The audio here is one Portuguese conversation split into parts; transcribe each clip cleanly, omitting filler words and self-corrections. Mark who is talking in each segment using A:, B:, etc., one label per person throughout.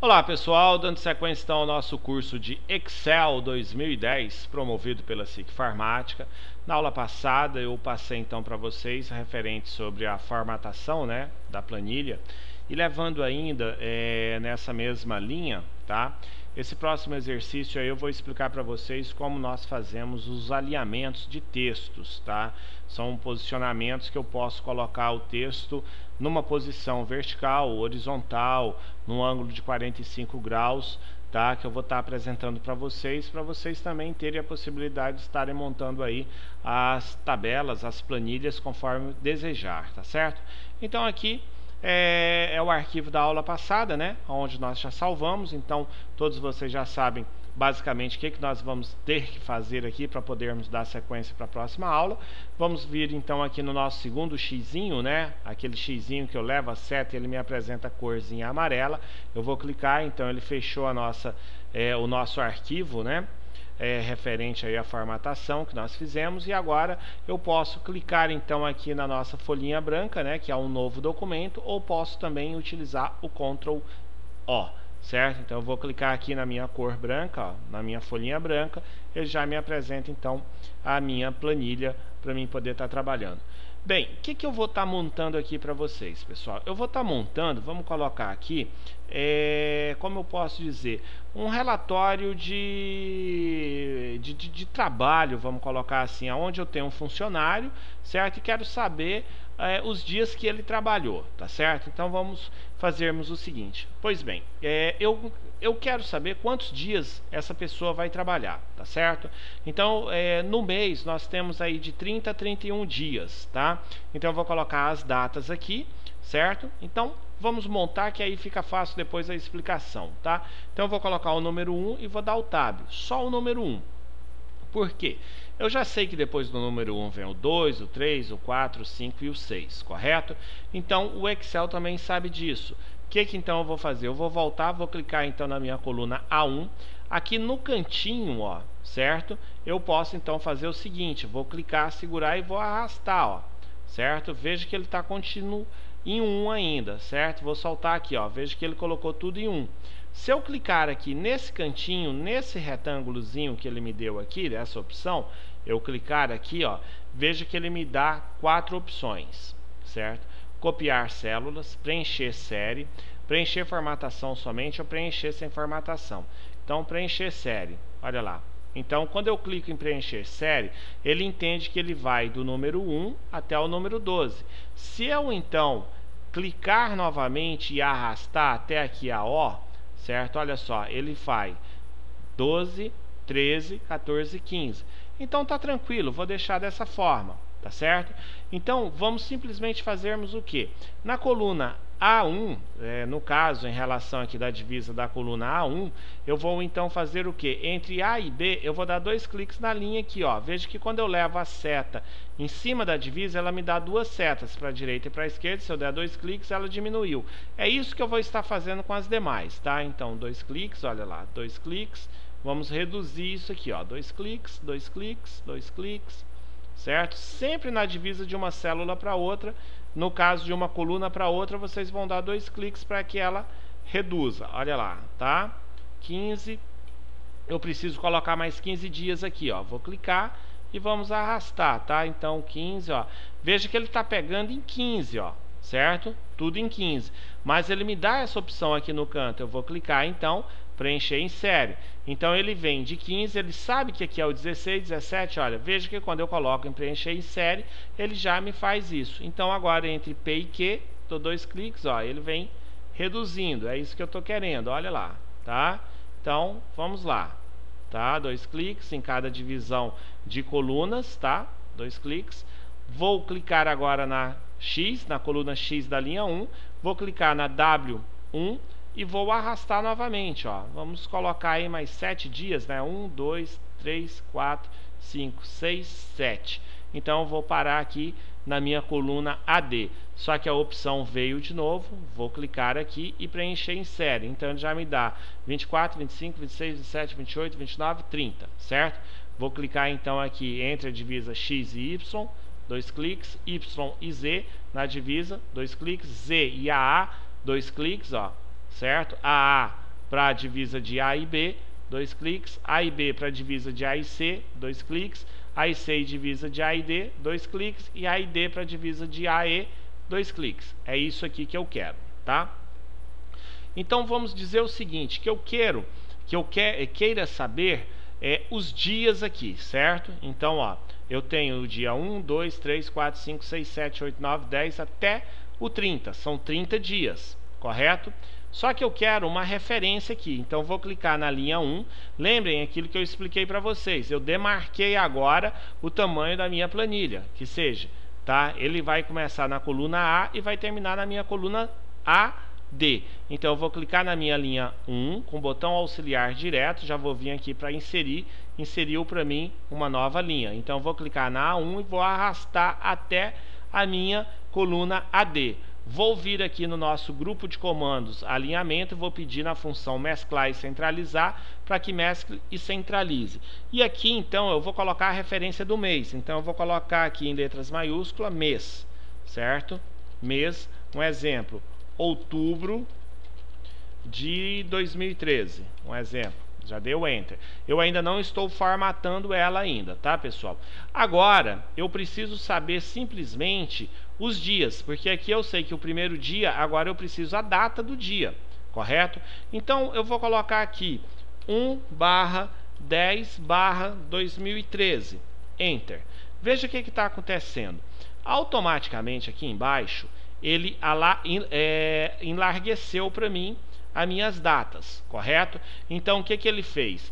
A: Olá pessoal, dando sequência então ao nosso curso de Excel 2010, promovido pela SIC Farmática. Na aula passada eu passei então para vocês referente sobre a formatação, da planilha, e levando ainda nessa mesma linha, tá? Esse próximo exercício aí eu vou explicar para vocês como nós fazemos os alinhamentos de textos, tá? São posicionamentos que eu posso colocar o texto numa posição vertical, horizontal, num ângulo de 45 graus, tá? Que eu vou estar apresentando para vocês também terem a possibilidade de estarem montando aí as tabelas, as planilhas conforme desejar, tá certo? Então aqui é o arquivo da aula passada, onde nós já salvamos. Então todos vocês já sabem basicamente o que nós vamos ter que fazer aqui para podermos dar sequência para a próxima aula. Vamos vir então aqui no nosso segundo xizinho, aquele xizinho que eu levo a seta e ele me apresenta a corzinha amarela. Eu vou clicar, então ele fechou a o nosso arquivo, referente aí à formatação que nós fizemos, e agora eu posso clicar então aqui na nossa folhinha branca, que é um novo documento, ou posso também utilizar o Ctrl O, certo? Então eu vou clicar aqui na minha cor branca, na minha folhinha branca, ele já me apresenta então a minha planilha para mim poder estar trabalhando. Bem, o que eu vou estar montando aqui para vocês, pessoal? Eu vou estar montando, vamos colocar aqui, como eu posso dizer, um relatório de trabalho, vamos colocar assim, onde eu tenho um funcionário, certo? E quero saber os dias que ele trabalhou, tá certo? Então vamos fazermos o seguinte. Pois bem, eu quero saber quantos dias essa pessoa vai trabalhar, tá certo? Então no mês nós temos aí de 30 a 31 dias, tá? Então eu vou colocar as datas aqui, certo? Então vamos montar, que aí fica fácil depois a explicação, tá? Então eu vou colocar o número 1 e vou dar o tab, só o número 1. Por quê? Eu já sei que depois do número 1 vem o 2, o 3, o 4, o 5 e o 6, correto? Então o Excel também sabe disso. O que então eu vou fazer? Eu vou voltar, vou clicar então na minha coluna A1. Aqui no cantinho, ó, certo? Eu posso então fazer o seguinte, vou clicar, segurar e vou arrastar, ó, certo? Veja que ele está contínuo em 1 ainda, certo? Vou soltar aqui, ó, veja que ele colocou tudo em 1. Se eu clicar aqui nesse cantinho, nesse retângulozinho que ele me deu aqui, dessa opção, eu clicar aqui, ó, veja que ele me dá 4 opções, certo? Copiar células, preencher série, preencher formatação somente ou preencher sem formatação. Então, preencher série, olha lá. Então, quando eu clico em preencher série, ele entende que ele vai do número 1 até o número 12. Se eu, então, clicar novamente e arrastar até aqui a O, certo? Olha só, ele vai 12, 13, 14, 15. Então tá tranquilo, vou deixar dessa forma, tá certo? Então vamos simplesmente fazermos o que? Na coluna A1, no caso em relação aqui da divisa da coluna A1, eu vou então fazer o que? Entre A e B eu vou dar 2 cliques na linha aqui, ó. Veja que quando eu levo a seta em cima da divisa, ela me dá 2 setas para a direita e para a esquerda. Se eu der 2 cliques, ela diminuiu. É isso que eu vou estar fazendo com as demais, tá? Então 2 cliques, olha lá, 2 cliques. Vamos reduzir isso aqui, ó, 2 cliques, 2 cliques, 2 cliques, certo? Sempre na divisa de uma célula para outra. No caso de uma coluna para outra, vocês vão dar 2 cliques para que ela reduza. Olha lá, tá? 15. Eu preciso colocar mais 15 dias aqui, ó. Vou clicar e vamos arrastar, tá? Então 15, ó. Veja que ele está pegando em 15, ó, certo? Tudo em 15. Mas ele me dá essa opção aqui no canto. Eu vou clicar então, preencher em série. Então ele vem de 15, ele sabe que aqui é o 16, 17, olha, veja que quando eu coloco em preencher em série, ele já me faz isso. Então agora entre P e Q, dou 2 cliques, ó, ele vem reduzindo, é isso que eu estou querendo, olha lá, tá? Então vamos lá, tá? 2 cliques em cada divisão de colunas, tá? 2 cliques. Vou clicar agora na X, na coluna X da linha 1, vou clicar na W1 e vou arrastar novamente, ó. Vamos colocar aí mais 7 dias, 1, 2, 3, 4, 5, 6, 7. Então eu vou parar aqui na minha coluna AD. Só que a opção veio de novo, vou clicar aqui e preencher em série. Então ele já me dá 24, 25, 26, 27, 28, 29, 30, certo? Vou clicar então aqui entre a divisa X e Y, 2 cliques, Y e Z na divisa, 2 cliques, Z e AA, 2 cliques, ó, certo? AA para a divisa de A e B, 2 cliques, A e B para a divisa de A e C, 2 cliques, A e C e divisa de A e D, 2 cliques, e A e D para a divisa de A e, 2 cliques. É isso aqui que eu quero, tá? Então vamos dizer o seguinte, que eu queira saber os dias aqui, certo? Então, ó, eu tenho o dia 1, 2, 3, 4, 5, 6, 7, 8, 9, 10 até o 30, são 30 dias, correto? Só que eu quero uma referência aqui, então vou clicar na linha 1, lembrem aquilo que eu expliquei para vocês, eu demarquei agora o tamanho da minha planilha, que seja, tá? Ele vai começar na coluna A e vai terminar na minha coluna AD. Então eu vou clicar na minha linha 1, com o botão auxiliar direto, já vou vir aqui para inseriu para mim uma nova linha. Então eu vou clicar na A1 e vou arrastar até a minha coluna AD. Vou vir aqui no nosso grupo de comandos alinhamento e vou pedir na função mesclar e centralizar para que mescle e centralize. E aqui então eu vou colocar a referência do mês. Então eu vou colocar aqui em letras maiúsculas mês, certo? Mês, um exemplo, outubro de 2013, um exemplo. Já deu Enter. Eu ainda não estou formatando ela ainda, tá, pessoal? Agora, eu preciso saber simplesmente os dias, porque aqui eu sei que o primeiro dia, agora eu preciso a data do dia, correto? Então, eu vou colocar aqui 1/10/2013, Enter. Veja o que está acontecendo. Automaticamente, aqui embaixo, ele enlargueceu para mim as minhas datas, correto? Então o que ele fez?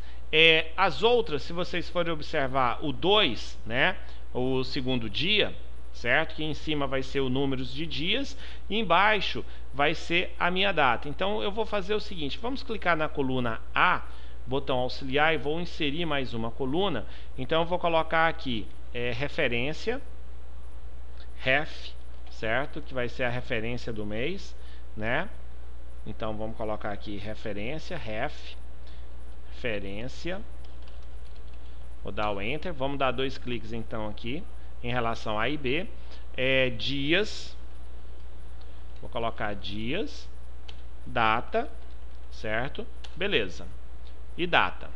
A: As outras, se vocês forem observar o 2, né, o segundo dia, certo? Que em cima vai ser o número de dias e embaixo vai ser a minha data. Então eu vou fazer o seguinte, vamos clicar na coluna A, botão auxiliar, e vou inserir mais uma coluna. Então eu vou colocar aqui referência, ref, certo? Que vai ser a referência do mês, né? Então vamos colocar aqui referência, referência, vou dar o Enter, vamos dar 2 cliques então aqui em relação a A e B, dias, vou colocar dias, data, certo? Beleza, e data.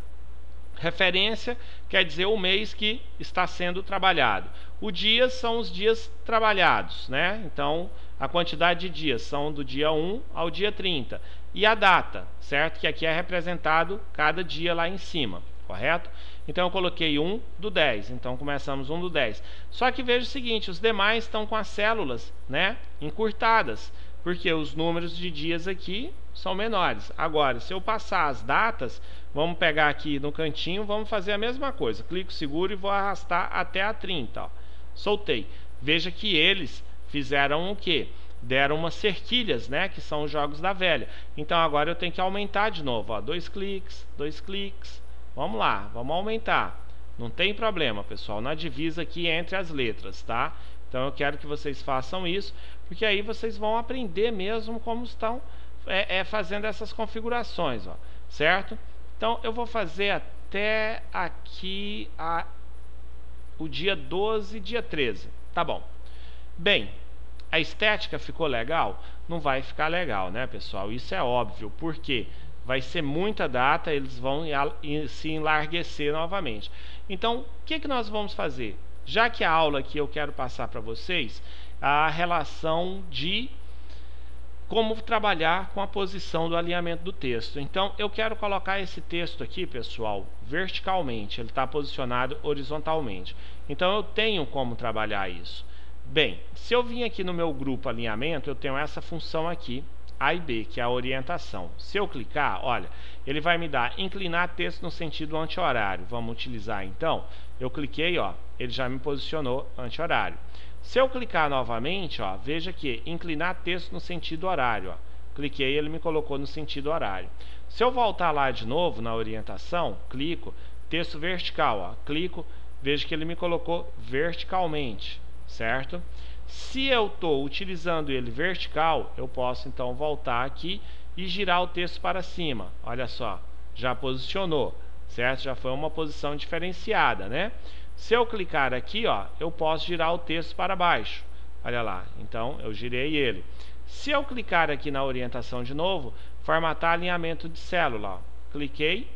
A: Referência quer dizer o mês que está sendo trabalhado. O dia são os dias trabalhados, né? Então, a quantidade de dias são do dia 1 ao dia 30. E a data, certo? Que aqui é representado cada dia lá em cima, correto? Então, eu coloquei 1/10. Então, começamos 1/10. Só que veja o seguinte, os demais estão com as células, né, encurtadas, porque os números de dias aqui são menores. Agora, se eu passar as datas, vamos pegar aqui no cantinho, vamos fazer a mesma coisa. Clico seguro e vou arrastar até a 30. Ó. Soltei. Veja que eles fizeram o quê? Deram umas cerquilhas, né? Que são os jogos da velha. Então agora eu tenho que aumentar de novo. 2 cliques, 2 cliques. Vamos lá, vamos aumentar. Não tem problema, pessoal, na divisa aqui entre as letras, tá? Então eu quero que vocês façam isso, porque aí vocês vão aprender mesmo como estão fazendo essas configurações, ó, certo? Então eu vou fazer até aqui o dia 12, dia 13, tá bom. Bem, a estética ficou legal? Não vai ficar legal, né, pessoal? Isso é óbvio, porque vai ser muita data, eles vão se enlarguecer novamente. Então, o que nós vamos fazer? Já que a aula aqui eu quero passar para vocês a relação de como trabalhar com a posição do alinhamento do texto. Então, eu quero colocar esse texto aqui, pessoal, verticalmente. Ele está posicionado horizontalmente. Então, eu tenho como trabalhar isso. Bem, se eu vim aqui no meu grupo alinhamento, eu tenho essa função aqui, A e B, que é a orientação. Se eu clicar, olha, ele vai me dar inclinar texto no sentido anti-horário. Vamos utilizar então. Eu cliquei, ó, ele já me posicionou anti-horário. Se eu clicar novamente, ó, veja que inclinar texto no sentido horário, ó. Cliquei, ele me colocou no sentido horário. Se eu voltar lá de novo na orientação, clico, texto vertical, ó, clico, veja que ele me colocou verticalmente, certo? Se eu estou utilizando ele vertical, eu posso então voltar aqui e girar o texto para cima. Olha só, já posicionou, certo? Já foi uma posição diferenciada, né? Se eu clicar aqui, ó, eu posso girar o texto para baixo. Olha lá, então eu girei ele. Se eu clicar aqui na orientação de novo, formatar alinhamento de célula, ó. Cliquei,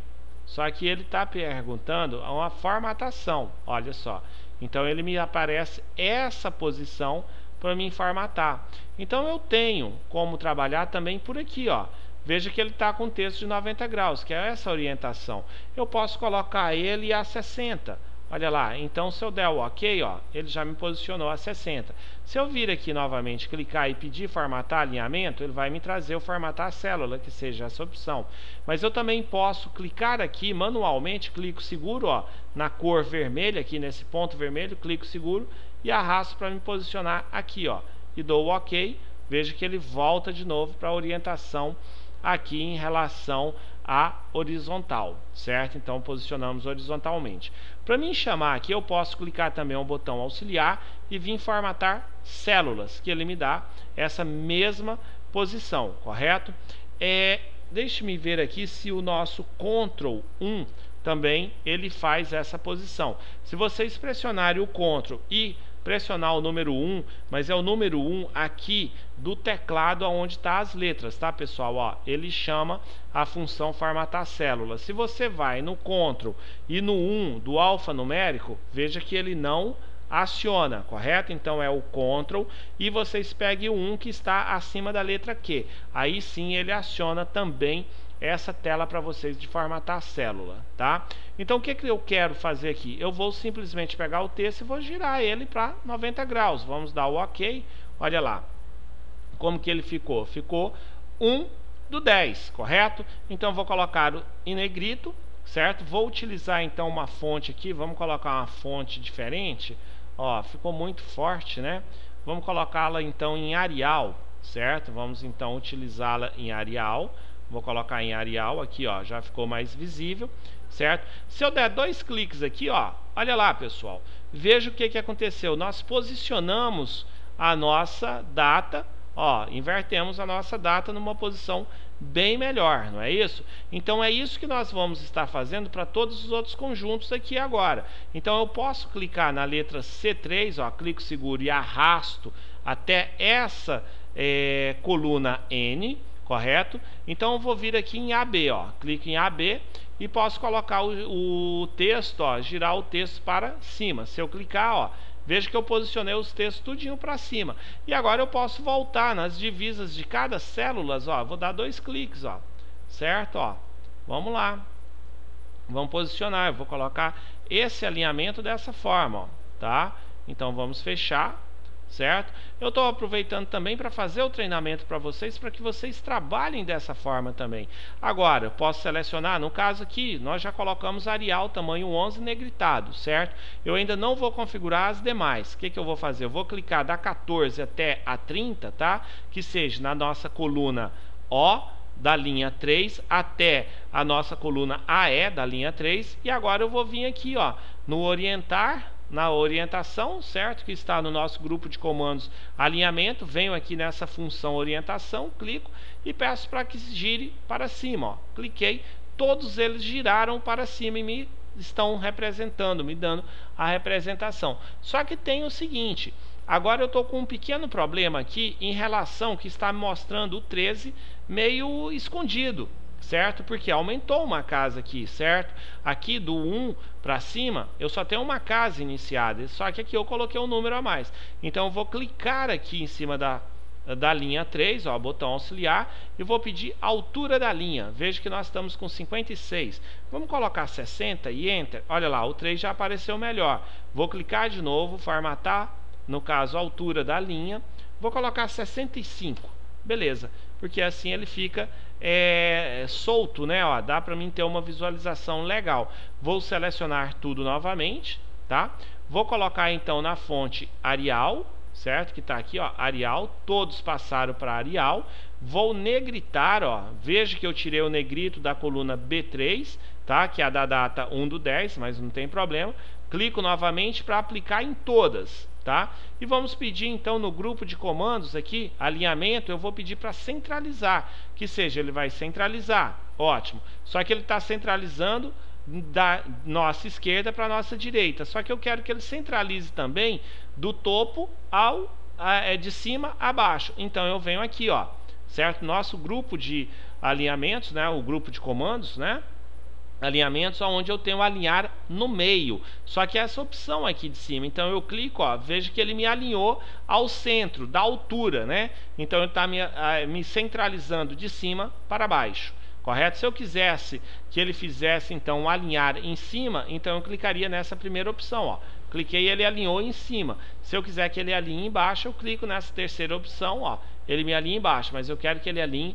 A: só que ele está perguntando uma formatação, olha só. Então ele me aparece essa posição para me formatar. Então eu tenho como trabalhar também por aqui, ó. Veja que ele está com texto de 90 graus, que é essa orientação. Eu posso colocar ele a 60. Olha lá, então se eu der o OK, ó, ele já me posicionou a 60. Se eu vir aqui novamente, clicar e pedir formatar alinhamento, ele vai me trazer o formatar a célula, que seja essa opção. Mas eu também posso clicar aqui manualmente, clico seguro, ó, na cor vermelha, aqui nesse ponto vermelho, clico seguro e arrasto para me posicionar aqui, ó, e dou o OK. Veja que ele volta de novo para a orientação aqui em relação à horizontal, certo? Então posicionamos horizontalmente. Para mim chamar aqui, eu posso clicar também no botão auxiliar e vir formatar células, que ele me dá essa mesma posição, correto? Deixe-me ver aqui se o nosso Ctrl 1 também ele faz essa posição. Se vocês pressionarem o Ctrl e pressionar o número 1, mas é o número 1 aqui do teclado onde está as letras, tá, pessoal? Ó, ele chama a função formatar célula. Se você vai no Ctrl e no 1 do alfanumérico, veja que ele não aciona, correto? Então é o Ctrl e vocês peguem o 1 que está acima da letra Q. Aí sim ele aciona também essa tela para vocês de formatar a célula, tá? Então o que eu quero fazer aqui? Eu vou simplesmente pegar o texto e vou girar ele para 90 graus. Vamos dar o OK. Olha lá como que ele ficou. Ficou 1/10, correto? Então vou colocar em negrito, certo? Vou utilizar então uma fonte aqui. Vamos colocar uma fonte diferente. Ó, ficou muito forte, né? Vamos colocá-la então em Arial, certo? Vamos então utilizá-la em Arial. Vou colocar em Arial aqui, ó, já ficou mais visível, certo? Se eu der 2 cliques aqui, ó, olha lá, pessoal, veja o que aconteceu. Nós posicionamos a nossa data, ó, invertemos a nossa data numa posição bem melhor, não é isso? Então é isso que nós vamos estar fazendo para todos os outros conjuntos aqui agora. Então eu posso clicar na letra C3, ó, clico seguro e arrasto até essa coluna N, correto? Então eu vou vir aqui em AB, ó, clico em AB e posso colocar o texto, ó, girar o texto para cima. Se eu clicar, ó, veja que eu posicionei os textos tudinho para cima. E agora eu posso voltar nas divisas de cada célula, ó, vou dar 2 cliques, ó, certo? Ó, vamos lá. Vamos posicionar, eu vou colocar esse alinhamento dessa forma, ó, tá? Então vamos fechar. Certo? Eu estou aproveitando também para fazer o treinamento para vocês, para que vocês trabalhem dessa forma também. Agora, eu posso selecionar, no caso aqui, nós já colocamos Arial tamanho 11 negritado, certo? Eu ainda não vou configurar as demais. O que eu vou fazer? Eu vou clicar da 14 até a 30, tá? Que seja na nossa coluna O da linha 3 até a nossa coluna AE da linha 3. E agora eu vou vir aqui, ó, no orientar, na orientação, certo? Que está no nosso grupo de comandos alinhamento. Venho aqui nessa função orientação, clico e peço para que gire para cima, ó. Cliquei, todos eles giraram para cima e me estão representando, me dando a representação. Só que tem o seguinte, agora eu estou com um pequeno problema aqui em relação que está me mostrando o 13 meio escondido, certo? Porque aumentou uma casa aqui, certo? Aqui do 1 para cima, eu só tenho uma casa iniciada, só que aqui eu coloquei um número a mais. Então eu vou clicar aqui em cima da linha 3, ó, botão auxiliar, e vou pedir altura da linha. Veja que nós estamos com 56. Vamos colocar 60 e Enter. Olha lá, o 3 já apareceu melhor. Vou clicar de novo, formatar, no caso, a altura da linha. Vou colocar 65. Beleza, porque assim ele fica solto, né? Ó, dá para mim ter uma visualização legal. Vou selecionar tudo novamente, tá? Vou colocar então na fonte Arial, certo? Que está aqui, ó, Arial. Todos passaram para Arial. Vou negritar, ó. Veja que eu tirei o negrito da coluna B3, tá? Que é a da data 1/10, mas não tem problema. Clico novamente para aplicar em todas, tá? E vamos pedir então no grupo de comandos aqui, alinhamento, eu vou pedir para centralizar, que seja, ele vai centralizar, ótimo. Só que ele está centralizando da nossa esquerda para a nossa direita, só que eu quero que ele centralize também do topo de cima a baixo. Então eu venho aqui, ó, certo? Nosso grupo de alinhamentos, né, o grupo de comandos, né, alinhamentos onde eu tenho alinhar no meio, só que essa opção aqui de cima, então eu clico, ó, vejo que ele me alinhou ao centro, da altura, né, então ele está me centralizando de cima para baixo, correto? Se eu quisesse que ele fizesse então um alinhar em cima, então eu clicaria nessa primeira opção, ó, cliquei, ele alinhou em cima. Se eu quiser que ele alinhe embaixo, eu clico nessa terceira opção, ó, ele me alinha embaixo, mas eu quero que ele alinhe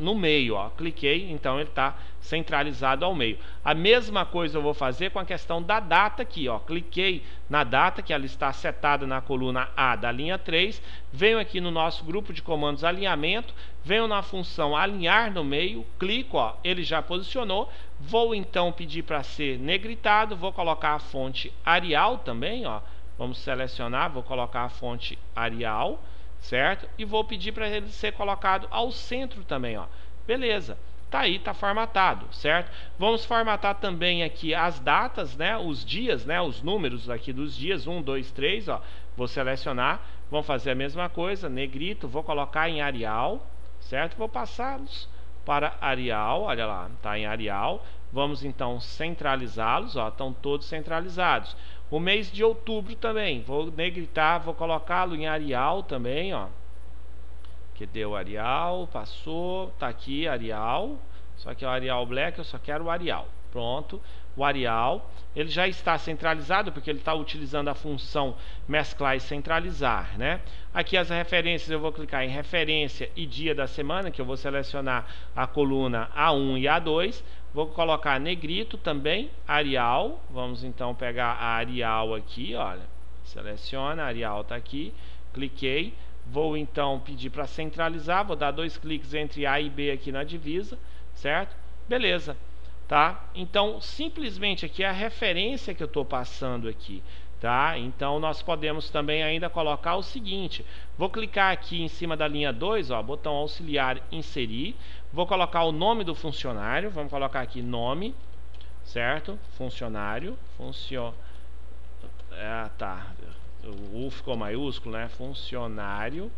A: no meio, ó. Cliquei, então ele está centralizado ao meio. A mesma coisa eu vou fazer com a questão da data aqui, ó. Cliquei na data, que ela está setada na coluna A da linha 3, venho aqui no nosso grupo de comandos alinhamento, venho na função alinhar no meio, clico, ó, ele já posicionou, vou então pedir para ser negritado, vou colocar a fonte Arial também, ó. Vamos selecionar, vou colocar a fonte Arial, certo? E vou pedir para ele ser colocado ao centro também, ó. Beleza, tá aí, tá formatado, certo? Vamos formatar também aqui as datas, né? Os dias, né? Os números aqui dos dias, 1, 2, 3, ó. Vou selecionar, vamos fazer a mesma coisa, negrito, vou colocar em Arial, certo? Vou passá-los para Arial, olha lá, tá em Arial. Vamos então centralizá-los, ó, estão todos centralizados. O mês de outubro também, vou negritar, vou colocá-lo em Arial também, ó. Que deu Arial, passou, tá aqui Arial, só que é o Arial Black, eu só quero o Arial. Pronto, o Arial, ele já está centralizado porque ele está utilizando a função mesclar e centralizar, né? Aqui as referências, eu vou clicar em referência e dia da semana, que eu vou selecionar a coluna A1 e A2. Vou colocar negrito também, Arial. Vamos então pegar a Arial aqui, olha. Seleciona, a Arial está aqui. Cliquei. Vou então pedir para centralizar. Vou dar 2 cliques entre A e B aqui na divisa, certo? Beleza, tá? Então, simplesmente aqui é a referência que eu estou passando aqui, tá? Então, nós podemos também ainda colocar o seguinte. Vou clicar aqui em cima da linha 2, ó, botão auxiliar inserir. Vou colocar o nome do funcionário, vamos colocar aqui nome, certo? Funcionário, tá, o U ficou maiúsculo, né? Funcionário,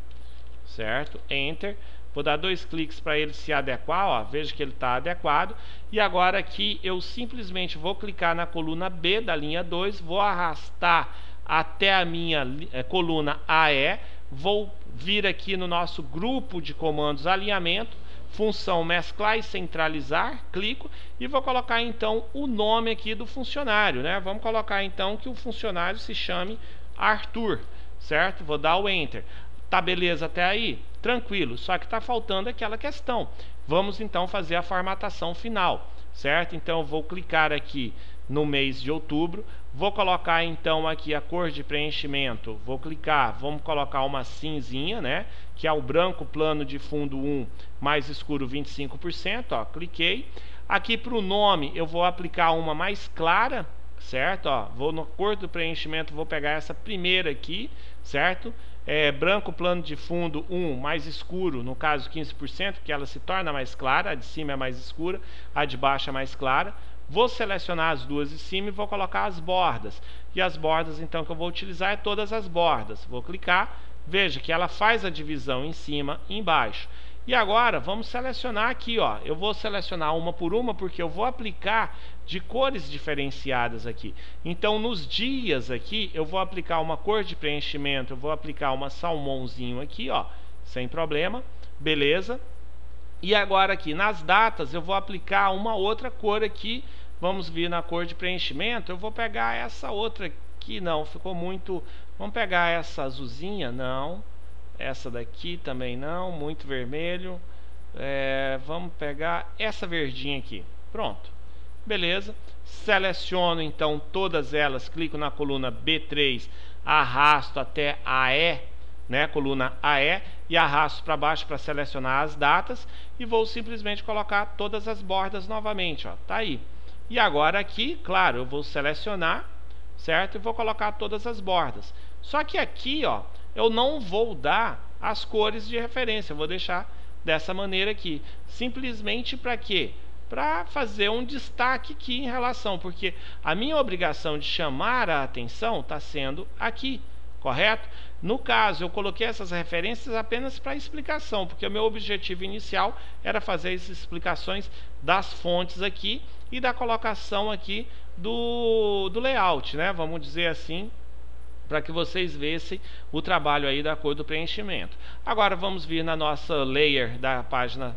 A: certo? Enter. Vou dar 2 cliques para ele se adequar, ó, veja que ele está adequado. E agora aqui eu simplesmente vou clicar na coluna B da linha 2, vou arrastar até a minha coluna AE, vou vir aqui no nosso grupo de comandos alinhamento, função mesclar e centralizar, clico e vou colocar então o nome aqui do funcionário, né? Vamos colocar então que o funcionário se chame Arthur, certo? Vou dar o Enter. Tá beleza até aí? Tranquilo, só que está faltando aquela questão. Vamos então fazer a formatação final, certo? Então eu vou clicar aqui no mês de outubro, vou colocar então aqui a cor de preenchimento, vou clicar, vamos colocar uma cinzinha, né? Que é o branco plano de fundo 1 mais escuro 25%, ó, cliquei. Aqui para o nome eu vou aplicar uma mais clara, certo? Ó, vou no cor do preenchimento, vou pegar essa primeira aqui, certo? Branco plano de fundo 1 mais escuro, no caso 15%, que ela se torna mais clara, a de cima é mais escura, a de baixo é mais clara. Vou selecionar as duas de cima e vou colocar as bordas. E as bordas então que eu vou utilizar é todas as bordas. Vou clicar, veja que ela faz a divisão em cima e embaixo. E agora vamos selecionar aqui, ó. Eu vou selecionar uma por uma porque eu vou aplicar de cores diferenciadas aqui. Então nos dias aqui eu vou aplicar uma cor de preenchimento, eu vou aplicar uma salmãozinho aqui, ó, sem problema, beleza. E agora aqui nas datas eu vou aplicar uma outra cor aqui. Vamos vir na cor de preenchimento, eu vou pegar essa outra aqui, não, ficou muito... Vamos pegar essa azulzinha, não. Essa daqui também não, muito vermelho. Vamos pegar essa verdinha aqui, pronto. Beleza, seleciono então todas elas, clico na coluna B3, arrasto até AE, né, coluna AE, e arrasto para baixo para selecionar as datas e vou simplesmente colocar todas as bordas novamente, ó, tá aí. E agora aqui, claro, eu vou selecionar, certo? E vou colocar todas as bordas. Só que aqui, ó, eu não vou dar as cores de referência, eu vou deixar dessa maneira aqui. Simplesmente para quê? Para fazer um destaque aqui em relação, porque a minha obrigação de chamar a atenção está sendo aqui, correto? No caso, eu coloquei essas referências apenas para explicação, porque o meu objetivo inicial era fazer essas explicações das fontes aqui e da colocação aqui do layout, né? Vamos dizer assim, para que vocês vissem o trabalho aí da cor do preenchimento. Agora vamos vir na nossa layer da página,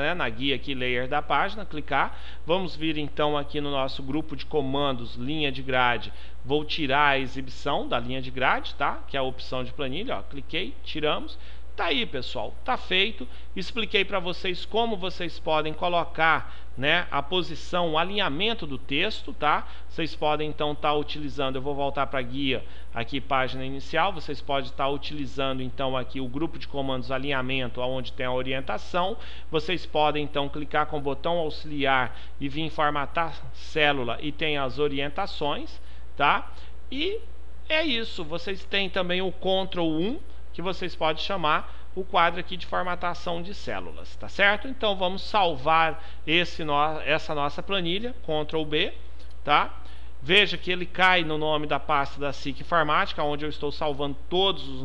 A: né, na guia aqui, layer da página, clicar. Vamos vir então aqui no nosso grupo de comandos, linha de grade. Vou tirar a exibição da linha de grade, tá? Que é a opção de planilha, ó. Cliquei, tiramos. Tá aí, pessoal, tá feito. Expliquei para vocês como vocês podem colocar, né, a posição, o alinhamento do texto, tá? Vocês podem então estar utilizando, eu vou voltar para a guia aqui, página inicial. Vocês podem estar utilizando então aqui o grupo de comandos alinhamento, onde tem a orientação. Vocês podem então clicar com o botão auxiliar e vir formatar célula e tem as orientações, tá? E é isso. Vocês têm também o Ctrl 1, que vocês podem chamar o quadro aqui de formatação de células, tá certo? Então vamos salvar essa nossa planilha, Ctrl B, tá? Veja que ele cai no nome da pasta da SIC Informática, onde eu estou salvando todos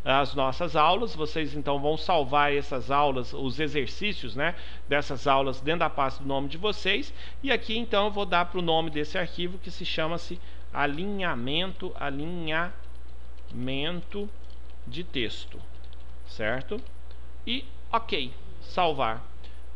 A: as nossas aulas. Vocês então vão salvar essas aulas, os exercícios, né, dessas aulas dentro da pasta do nome de vocês. E aqui então eu vou dar para o nome desse arquivo, que se chama-se alinhamento de texto, certo? E ok, salvar,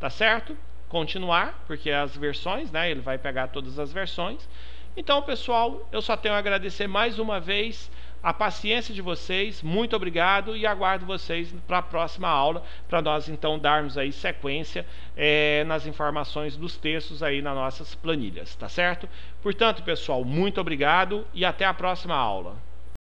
A: tá certo? Continuar, porque as versões, né, ele vai pegar todas as versões. Então, pessoal, eu só tenho a agradecer mais uma vez a paciência de vocês. Muito obrigado e aguardo vocês para a próxima aula, para nós então darmos aí sequência nas informações dos textos aí nas nossas planilhas, tá certo? Portanto, pessoal, muito obrigado e até a próxima aula.